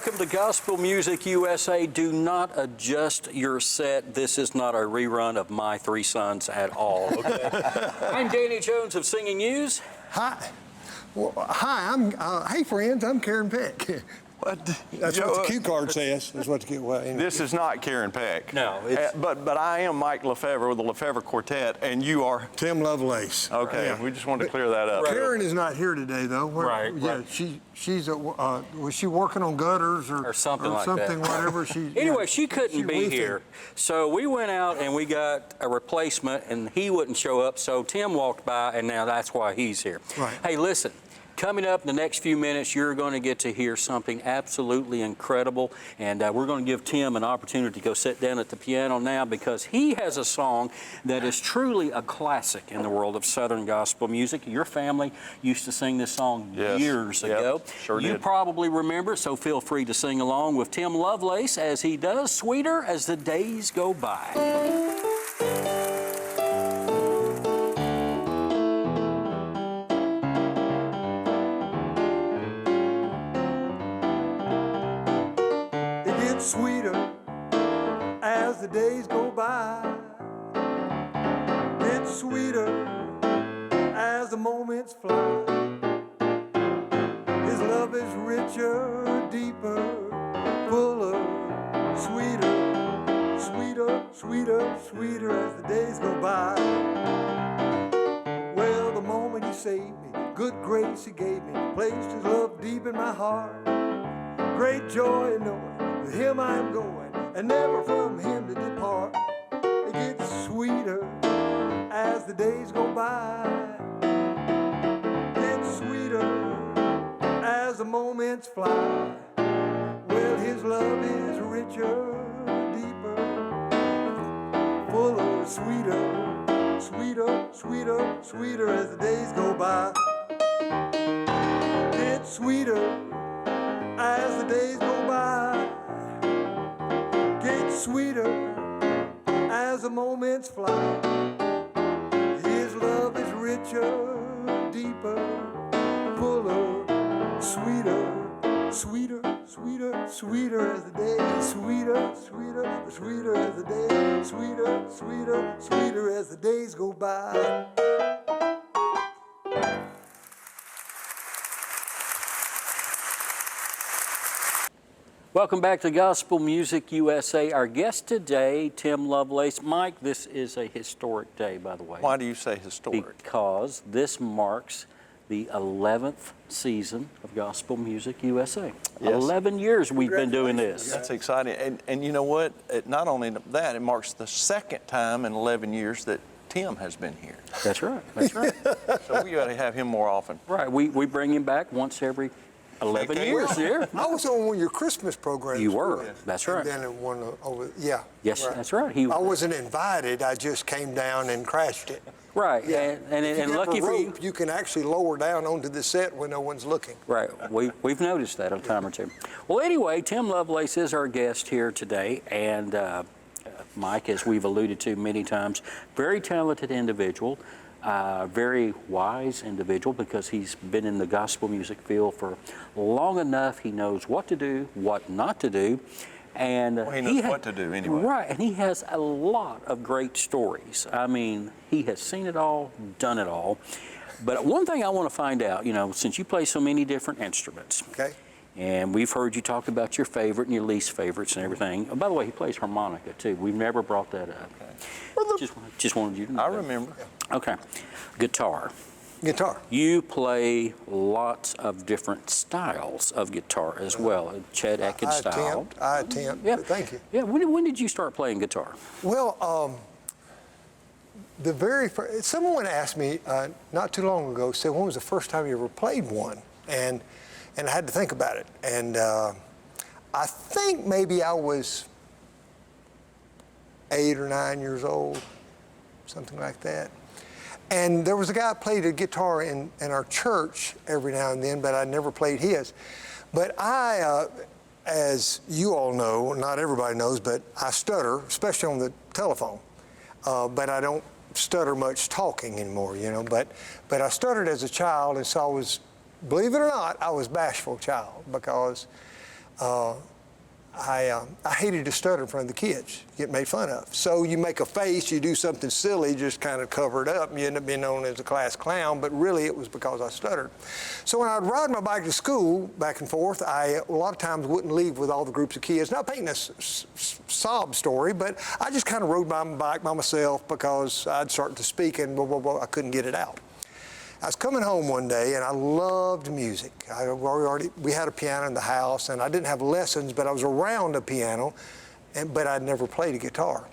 Welcome to Gospel Music USA. Do not adjust your set. This is not a rerun of My Three Sons at all, okay? I'm Danny Jones of Singing News. Hi. Well, hi, hey friends, I'm Karen Peck. What? That's what the cue card says. That's what the cue. Well, anyway. This is not Karen Peck. No, it's... But I am Mike Lefevre with the Lefevre Quartet, and you are Tim Lovelace. okay. Yeah. We just wanted to clear that up. Karen is not here today, though. Yeah, she's was she working on gutters or something like that? Whatever. Anyway, she couldn't be here, so we went out and we got a replacement, and he wouldn't show up. So Tim walked by, and now that's why he's here. Right. Hey, listen. Coming up in the next few minutes, you're going to get to hear something absolutely incredible, and we're going to give Tim an opportunity to go sit down at the piano now because he has a song that is truly a classic in the world of Southern gospel music. Your family used to sing this song years ago. Sure you did. probably remember, so feel free to sing along with Tim Lovelace as he does Sweeter as the Days Go By. Sweeter as the days go by. It's sweeter as the moments fly. His love is richer, deeper, fuller, sweeter, sweeter, sweeter, sweeter as the days go by. Well, the moment he saved me, good grace he gave me, placed his love deep in my heart. Great joy in knowing with him I am going, and never from him to depart. It gets sweeter as the days go by. It's sweeter as the moments fly. Well, his love is richer, deeper, fuller, sweeter, sweeter, sweeter, sweeter as the days go by. It's sweeter as the days go by. Sweeter as the moments fly. His love is richer, deeper, fuller, sweeter, sweeter, sweeter, sweeter as the day. Sweeter, sweeter, sweeter as the day. Sweeter, sweeter, sweeter as the days go by. Welcome back to Gospel Music USA. Our guest today, Tim Lovelace. Mike, this is a historic day, by the way. Why do you say historic? Because this marks the 11th season of Gospel Music USA. Yes. 11 years we've been doing this. That's exciting. And you know what? Not only that, it marks the second time in 11 years that Tim has been here. That's right. That's right. So we got to have him more often. Right. We bring him back once every 11 years, yeah. I was on one of your Christmas programs. You were. That's right. And then in one over, yeah. Yes, right. that's right. I wasn't invited. I just came down and crashed it. Right. Yeah. And lucky for you, you can actually lower down onto the set when no one's looking. Right. We've noticed that a time or two. Well, anyway, Tim Lovelace is our guest here today, and Mike, as we've alluded to many times, very talented individual. Very wise individual because he's been in the gospel music field for long enough. He knows what to do, what not to do, and he knows what to do anyway. Right, and he has a lot of great stories. I mean, he has seen it all, done it all. But one thing I want to find out, you know, since you play so many different instruments, okay, and we've heard you talk about your favorite and your least favorites and everything. Oh, by the way, he plays harmonica too. We've never brought that up. Okay. Just wanted you to know. I remember. Okay. Guitar. Guitar. You play lots of different styles of guitar as well. Chad Atkins style. I attempt. Yeah. Thank you. Yeah. When did you start playing guitar? Well, the very first, someone asked me not too long ago, said, when was the first time you ever played one? And I had to think about it. And I think maybe I was 8 or 9 years old, something like that. And there was a guy who played a guitar in our church every now and then, but I never played his. But I, as you all know, not everybody knows, but I stutter, especially on the telephone. But I don't stutter much talking anymore, you know. But I stuttered as a child, and so I was, believe it or not, I was a bashful child because I hated to stutter in front of the kids, get made fun of. So you make a face, you do something silly, just kind of cover it up, and you end up being known as a class clown, but really it was because I stuttered. So when I'd ride my bike to school back and forth, I a lot of times wouldn't leave with all the groups of kids. Not painting a sob story, but I just kind of rode my bike by myself because I'd start to speak and I couldn't get it out. I was coming home one day, and I loved music. We had a piano in the house, and I didn't have lessons, but I was around a piano, but I'd never played a guitar.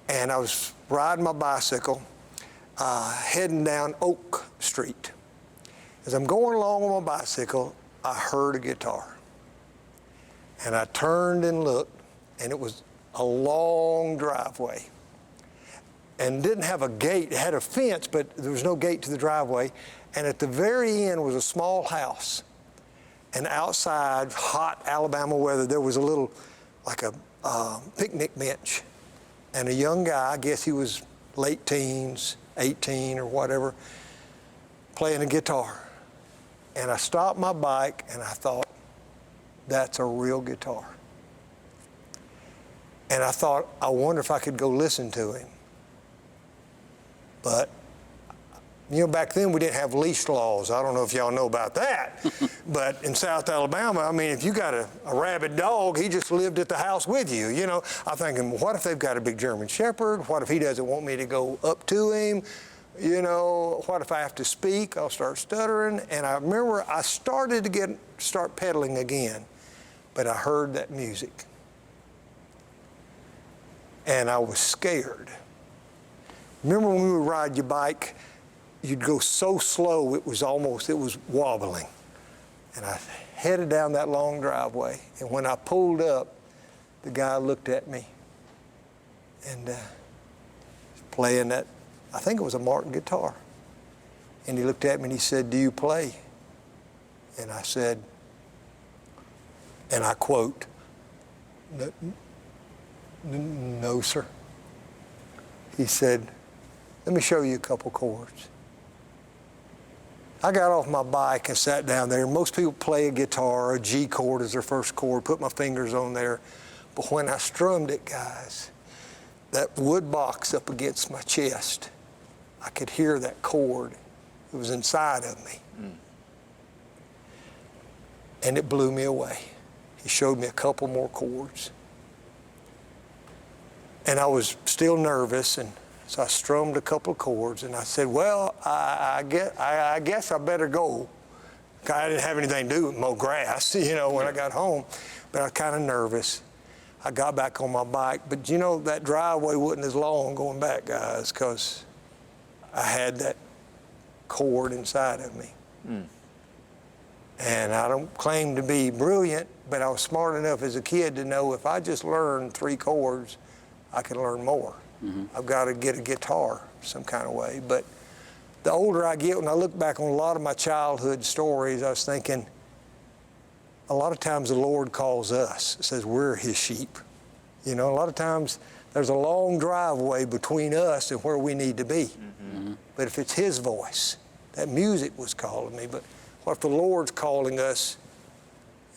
And I was riding my bicycle, heading down Oak Street. As I'm going along on my bicycle, I heard a guitar. And I turned and looked, and it was a long driveway. And didn't have a gate. It had a fence, but there was no gate to the driveway. And at the very end was a small house. And outside, hot Alabama weather, there was a little, like a picnic bench. And a young guy, I guess he was late teens, 18 or whatever, playing a guitar. And I stopped my bike and I thought, that's a real guitar. And I thought, I wonder if I could go listen to him. But, you know, back then we didn't have leash laws. I don't know if y'all know about that. But in South Alabama, I mean, if you got a rabid dog, he just lived at the house with you. You know, I'm thinking, what if they've got a big German Shepherd? What if he doesn't want me to go up to him? You know, what if I have to speak? I'll start stuttering. And I remember I started to start pedaling again, but I heard that music. And I was scared. Remember when we would ride your bike, you'd go so slow it was wobbling. And I headed down that long driveway, and when I pulled up, the guy looked at me and playing that, I think it was a Martin guitar. And he looked at me and he said, "Do you play?" And I said, and I quote, "No, sir." He said, "Let me show you a couple chords." I got off my bike and sat down there. Most people play a guitar, a G chord is their first chord, put my fingers on there. But when I strummed it, guys, that wood box up against my chest, I could hear that chord. It was inside of me. And it blew me away. He showed me a couple more chords. And I was still nervous, and so I strummed a couple of chords, and I said, well, I guess I better go. I didn't have anything to do with mow grass, you know, when I got home, but I was kind of nervous. I got back on my bike, but you know, that driveway wasn't as long going back, guys, because I had that chord inside of me. And I don't claim to be brilliant, but I was smart enough as a kid to know if I just learned 3 chords, I can learn more. I've got to get a guitar some kind of way. But the older I get, when I look back on a lot of my childhood stories, I was thinking, a lot of times the Lord calls us, says we're his sheep. You know, a lot of times there's a long driveway between us and where we need to be. But if it's his voice, that music was calling me, but what if the Lord's calling us?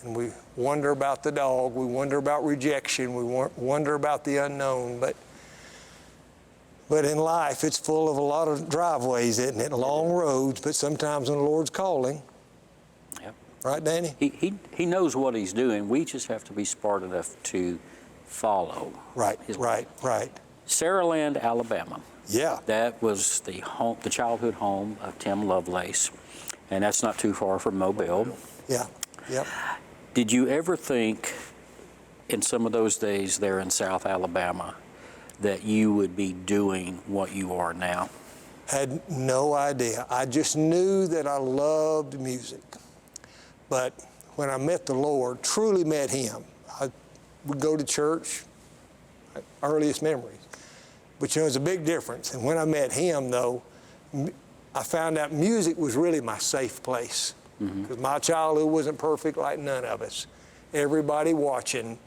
And we wonder about the dog, we wonder about rejection, we wonder about the unknown, but in life it's full of a lot of driveways, isn't it? Long roads, but sometimes when the Lord's calling, right, Danny? He knows what he's doing. We just have to be smart enough to follow. Right. Saraland, Alabama. Yeah. That was the childhood home of Tim Lovelace, and that's not too far from Mobile. Yeah. Yep. Did you ever think in some of those days there in South Alabama that you would be doing what you are now? Had no idea. I just knew that I loved music. But when I met the Lord, truly met him, I would go to church, earliest memories. But you know, there's a big difference. And when I met him, though, I found out music was really my safe place. Because my childhood wasn't perfect like none of us. Everybody watching,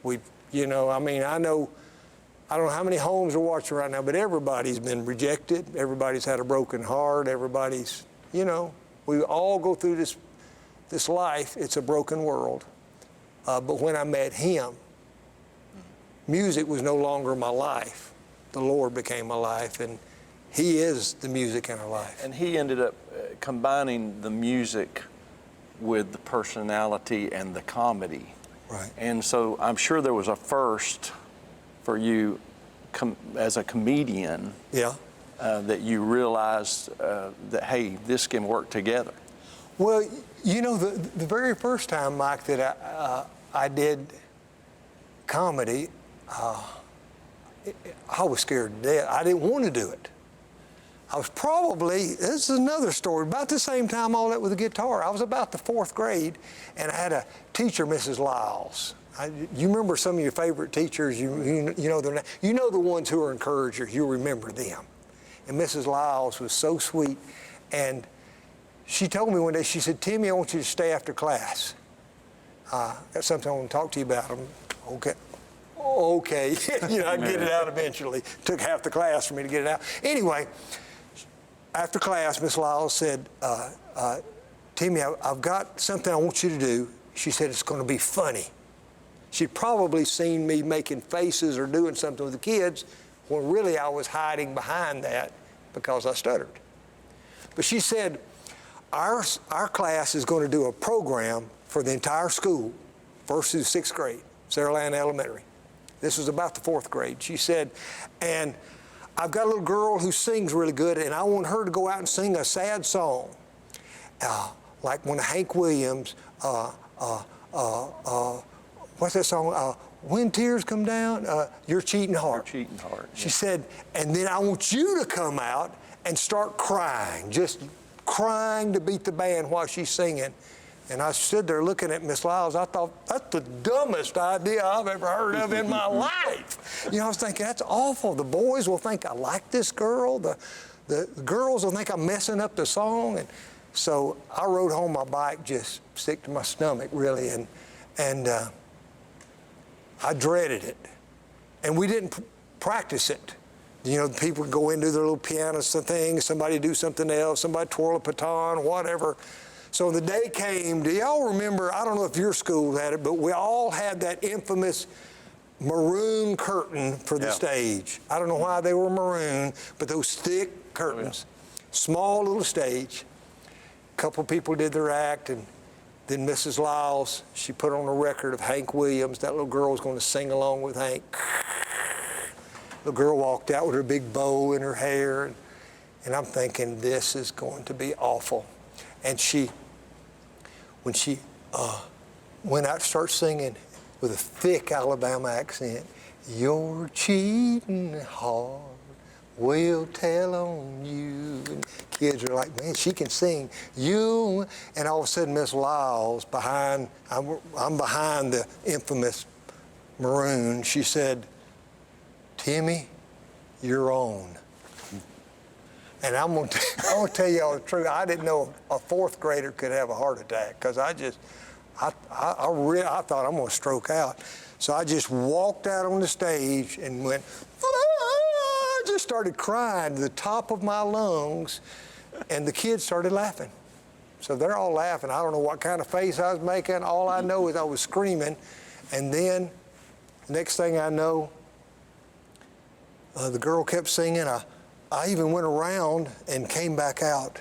I don't know how many homes are watching right now, but everybody's been rejected. Everybody's had a broken heart. Everybody's, we all go through this life. It's a broken world. But when I met him, music was no longer my life. The Lord became my life, and He is the music in our life. And he ended up combining the music with the personality and the comedy. Right. And so I'm sure there was a first for you as a comedian. Yeah. That you realized that, hey, this can work together. Well, you know, the very first time, Mike, that I did comedy, I was scared to death. I didn't want to do it. I was probably, this is another story, about the same time all that with the guitar. I was about the 4th grade, and I had a teacher, Mrs. Lyles. You remember some of your favorite teachers, you know their name. You know the ones who are encouragers, you remember them. And Mrs. Lyles was so sweet, and she told me one day, she said, Timmy, I want you to stay after class. Got something I want to talk to you about. Okay. Okay, you know, I'd get it out eventually. Took half the class for me to get it out. Anyway, after class, Miss Lyles said, Timmy, I've got something I want you to do. She said, it's going to be funny. She'd probably seen me making faces or doing something with the kids when really I was hiding behind that because I stuttered. But she said, our class is going to do a program for the entire school, 1st through 6th grade, Sarah Land Elementary. This was about the 4th grade. She said, and I've got a little girl who sings really good, and I want her to go out and sing a sad song, like one of Hank Williams, what's that song? When Tears Come Down, Your Cheating Heart. Your Cheating Heart. She said, and then I want you to come out and start crying, just crying to beat the band while she's singing. And I stood there looking at Miss Lyles. I thought, that's the dumbest idea I've ever heard of in my life. You know, I was thinking, that's awful. The boys will think I like this girl. The girls will think I'm messing up the song. And so I rode home my bike just sick to my stomach, really. And I dreaded it. And we didn't practice it. You know, people would go into their little pianist thing, somebody do something else, somebody twirl a baton, whatever. So the day came, do y'all remember, I don't know if your school had it, but we all had that infamous maroon curtain for the stage. I don't know why they were maroon, but those thick curtains, small little stage. A couple people did their act, and then Mrs. Lyles, she put on a record of Hank Williams. That little girl was going to sing along with Hank. The girl walked out with her big bow in her hair, and I'm thinking, this is going to be awful. And when she went out to start singing with a thick Alabama accent, your cheating heart will tell on you. And kids are like, man, she can sing. You, and all of a sudden, Miss Lyles, I'm behind the infamous maroon. She said, Timmy, you're on. And I'm gonna tell you all the truth. I didn't know a 4th grader could have a heart attack because I thought I'm gonna stroke out. So I just walked out on the stage and went, I just started crying to the top of my lungs, and the kids started laughing. So they're all laughing. I don't know what kind of face I was making. All I know is I was screaming, and then the next thing I know, the girl kept singing. I even went around and came back out,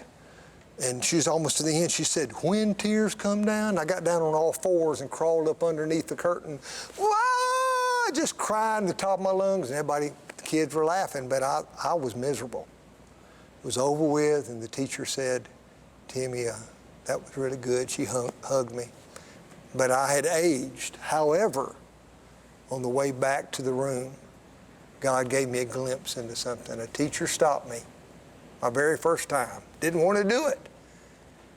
and she was almost to the end. She said, when tears come down. I got down on all 4s and crawled up underneath the curtain. Wah! Just crying to the top of my lungs, and the kids were laughing, but I was miserable. It was over with, and the teacher said, Timmy, that was really good. She hugged me. But I had aged. However, on the way back to the room, God gave me a glimpse into something. A teacher stopped me, my very first time. Didn't want to do it.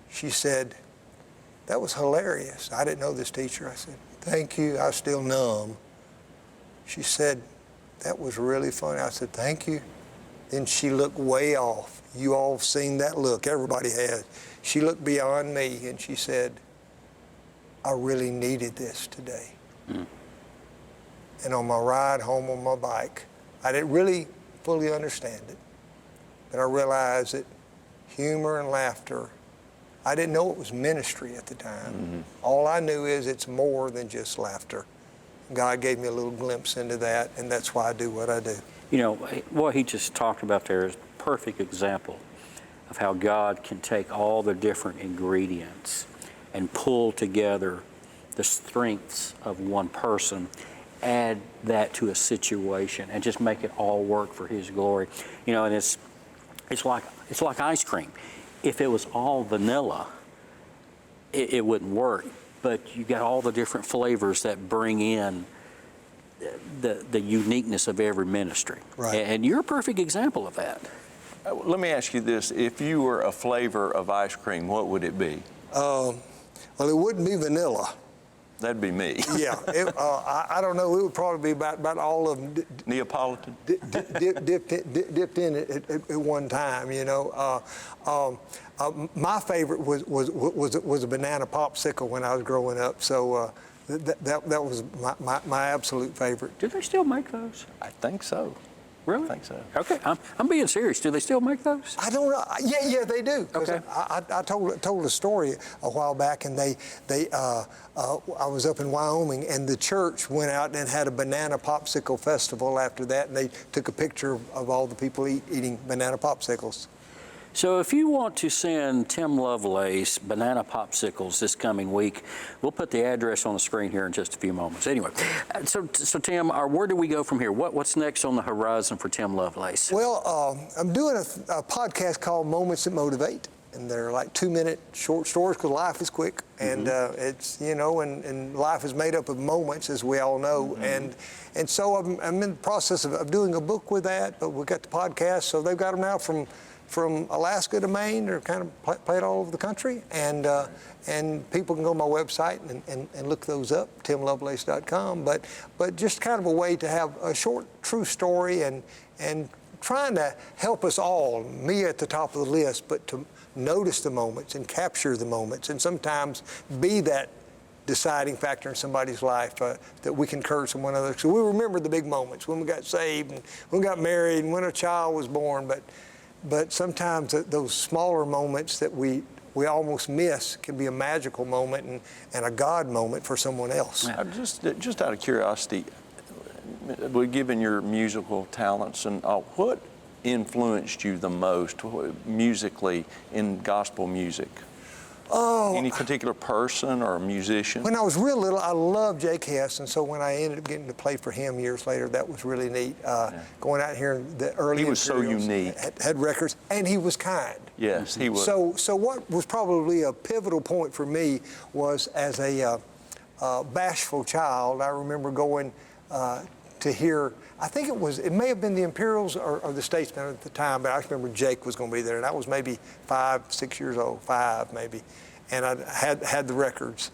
She said, that was hilarious. I didn't know this teacher. I said, thank you. I was still numb. She said, that was really funny. I said, thank you. Then she looked way off. You all have seen that look. Everybody has. She looked beyond me, and she said, I really needed this today. Mm. And on my ride home on my bike, I didn't really fully understand it, but I realized that humor and laughter I didn't know it was ministry at the time. All I knew is it's more than just laughter. God gave me a little glimpse into that, and that's why I do what I do. You know, what he just talked about there is a perfect example of how God can take all the different ingredients and pull together the strengths of one person, add that to a situation, and just make it all work for His glory. You know, and it's like ice cream. If it was all vanilla, it wouldn't work. But you got all the different flavors that bring in the uniqueness of every ministry. Right. And you're a perfect example of that. Let me ask you this. If you were a flavor of ice cream, what would it be? Well, it wouldn't be vanilla. That'd be me. Yeah, I don't know. It would probably be about all of them Neapolitan? dipped in at one time, you know. My favorite was a banana popsicle when I was growing up. So that was my absolute favorite. Do they still make those? I think so. Really? I think so. Okay, I'm being serious. Do they still make those? I don't know. Yeah, they do. 'Cause Okay. I told a story a while back, and I was up in Wyoming, and the church went out and had a banana popsicle festival after that, and they took a picture of all the people eating banana popsicles. So if you want to send Tim Lovelace banana popsicles this coming week, we'll put the address on the screen here in just a few moments. Anyway, so Tim, where do we go from here? What's next on the horizon for Tim Lovelace? Well, I'm doing a podcast called Moments That Motivate, and they're like 2-minute short stories because life is quick, and it's, you know, and life is made up of moments, as we all know, and so I'm in the process of doing a book with that, but we've got the podcast, so they've got them now from Alaska to Maine. They're kind of played all over the country, and people can go to my website and look those up, timlovelace.com. But just kind of a way to have a short, true story and trying to help us all, me at the top of the list, but to notice the moments and capture the moments, and sometimes be that deciding factor in somebody's life that we can encourage someone else. So we remember the big moments, when we got saved, and when we got married, and when a child was born, but sometimes those smaller moments that we almost miss can be a magical moment and a God moment for someone else. Yeah. Just out of curiosity, given your musical talents and all, what influenced you the most musically in gospel music? Oh, any particular person or musician? When I was real little, I loved Jake Hess, and so when I ended up getting to play for him years later, that was really neat. Going out here in the early He was so Imperials, unique. Had records, and he was kind. Yes, he was. So what was probably a pivotal point for me was as a bashful child, I remember going to hear, I think it may have been the Imperials or the Statesmen at the time, but I remember Jake was going to be there, and I was maybe 5, 6 years old, 5 maybe, and I had the records.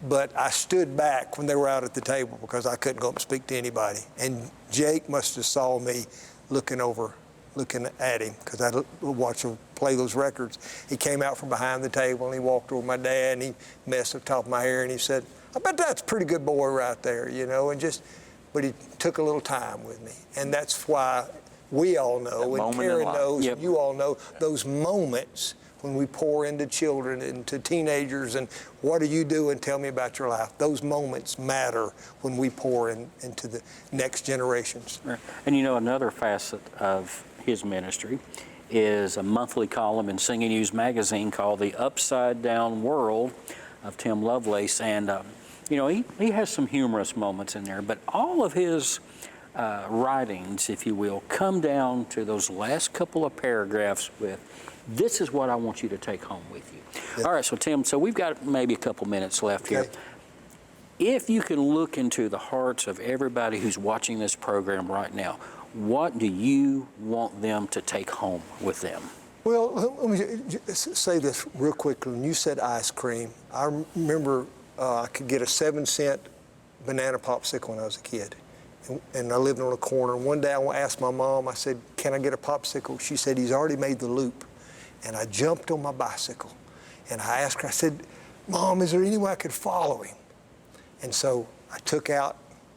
But I stood back when they were out at the table because I couldn't go up and speak to anybody. And Jake must have saw me looking at him because I watched him play those records. He came out from behind the table and he walked over my dad and he messed the top of my hair and he said, "I bet that's a pretty good boy right there," you know, but he took a little time with me. And that's why we all know, and Karen knows, and you all know, those moments when we pour into children, into teenagers, and what are you doing? Tell me about your life. Those moments matter when we pour into the next generations. Right. And you know, another facet of his ministry is a monthly column in Singing News magazine called The Upside Down World of Tim Lovelace. And you know, he has some humorous moments in there, but all of his writings, if you will, come down to those last couple of paragraphs with, "This is what I want you to take home with you." Yep. All right, so Tim, we've got maybe a couple minutes left here. If you can look into the hearts of everybody who's watching this program right now, what do you want them to take home with them? Well, let me just say this real quickly. When you said ice cream, I remember I could get a 7-cent banana popsicle when I was a kid. And I lived on a corner. And one day I asked my mom, I said, "Can I get a popsicle?" She said, "He's already made the loop." And I jumped on my bicycle. And I asked her, I said, "Mom, is there any way I could follow him?" And so I took out,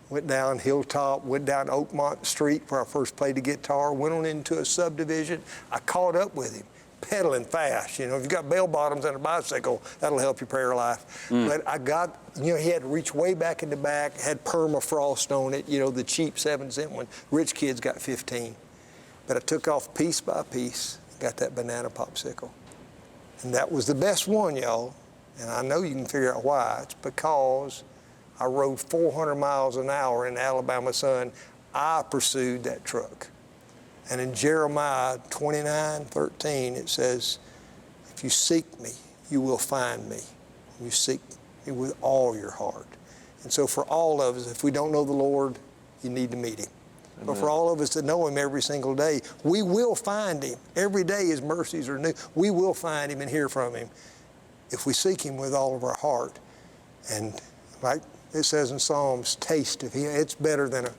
went down Hilltop, went down Oakmont Street where I first played the guitar, went on into a subdivision. I caught up with him. pedaling fast. You know, if you got bell bottoms and a bicycle, that'll help your prayer life. But I got, you know, he had to reach way back in the back, had permafrost on it, you know, the cheap 7-cent one. Rich kids got 15. But I took off piece by piece, got that banana popsicle. And that was the best one, y'all. And I know you can figure out why. It's because I rode 400 miles an hour in the Alabama sun. I pursued that truck. And in Jeremiah 29:13, it says, if you seek me, you will find me. You seek me with all your heart. And so for all of us, if we don't know the Lord, you need to meet him. Amen. But for all of us that know him every single day, we will find him. Every day his mercies are new. We will find him and hear from him if we seek him with all of our heart. And like it says in Psalms, taste of him. It's better than a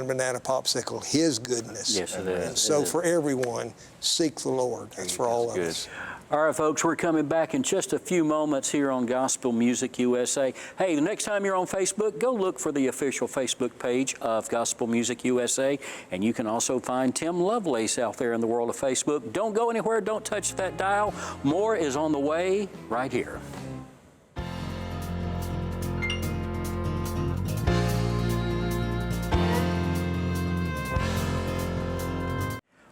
banana popsicle, his goodness. Yes, it is. And so for everyone, seek the Lord. That's for all of us. All right, folks, we're coming back in just a few moments here on Gospel Music USA. Hey, the next time you're on Facebook, go look for the official Facebook page of Gospel Music USA, and you can also find Tim Lovelace out there in the world of Facebook. Don't go anywhere. Don't touch that dial. More is on the way right here.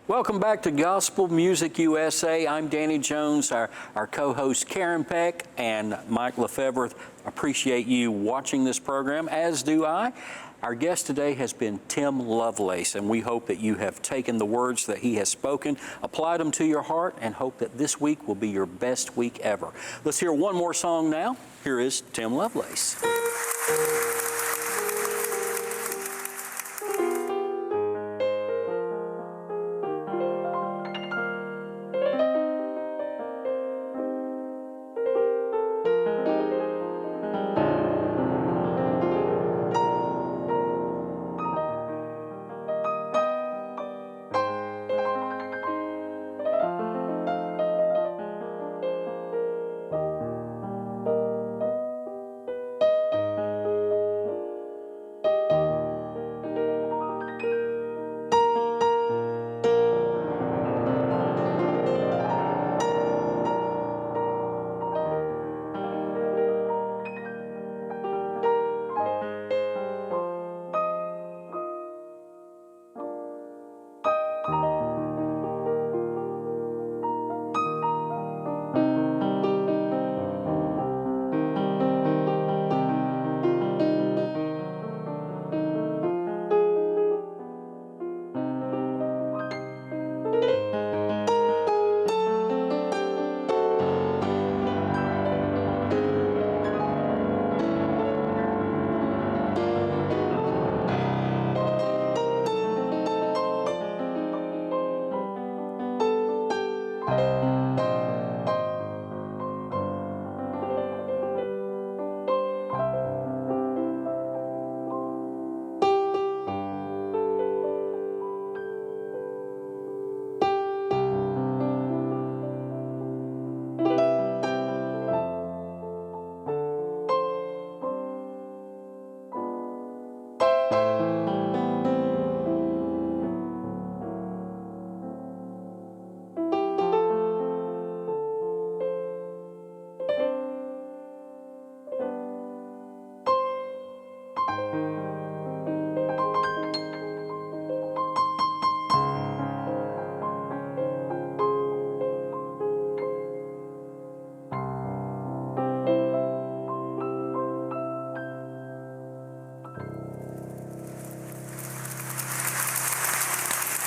Welcome back to Gospel Music USA. I'm Danny Jones, our co-host Karen Peck and Mike Lefebvre. Appreciate you watching this program, as do I. Our guest today has been Tim Lovelace, and we hope that you have taken the words that he has spoken, applied them to your heart, and hope that this week will be your best week ever. Let's hear one more song now. Here is Tim Lovelace.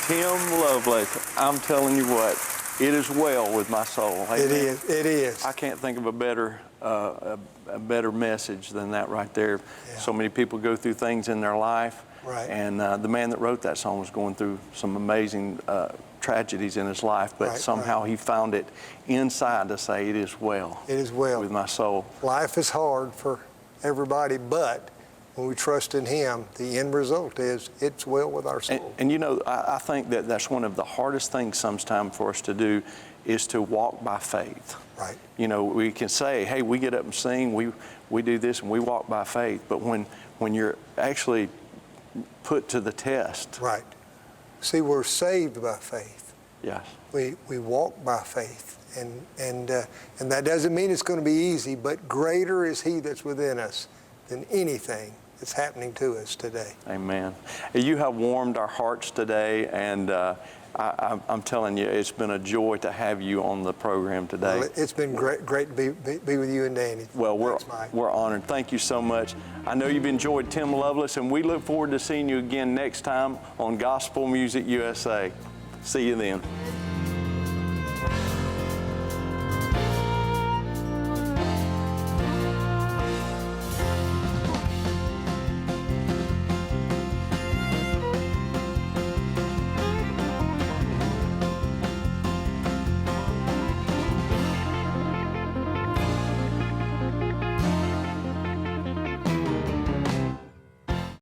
Tim Lovelace, I'm telling you what, it is well with my soul. Amen. It is. I can't think of a better message than that right there. Yeah. So many people go through things in their life. Right. And the man that wrote that song was going through some amazing tragedies in his life, but somehow he found it inside to say, it is well. It is well with my soul. Life is hard for everybody, but when we trust in him, the end result is it's well with our soul. And you know, I think that that's one of the hardest things sometimes for us to do is to walk by faith. Right. You know, we can say, hey, we get up and sing, we do this and we walk by faith, but when you're actually put to the test. Right. See, we're saved by faith. Yes. We walk by faith, and that doesn't mean it's going to be easy, but greater is He that's within us than anything that's happening to us today. Amen. You have warmed our hearts today, and I'm telling you, it's been a joy to have you on the program today. Well, it's been great to be with you and Danny. Well, Thanks, Mike. we're honored. Thank you so much. I know you've enjoyed Tim Lovelace, and we look forward to seeing you again next time on Gospel Music USA. See you then.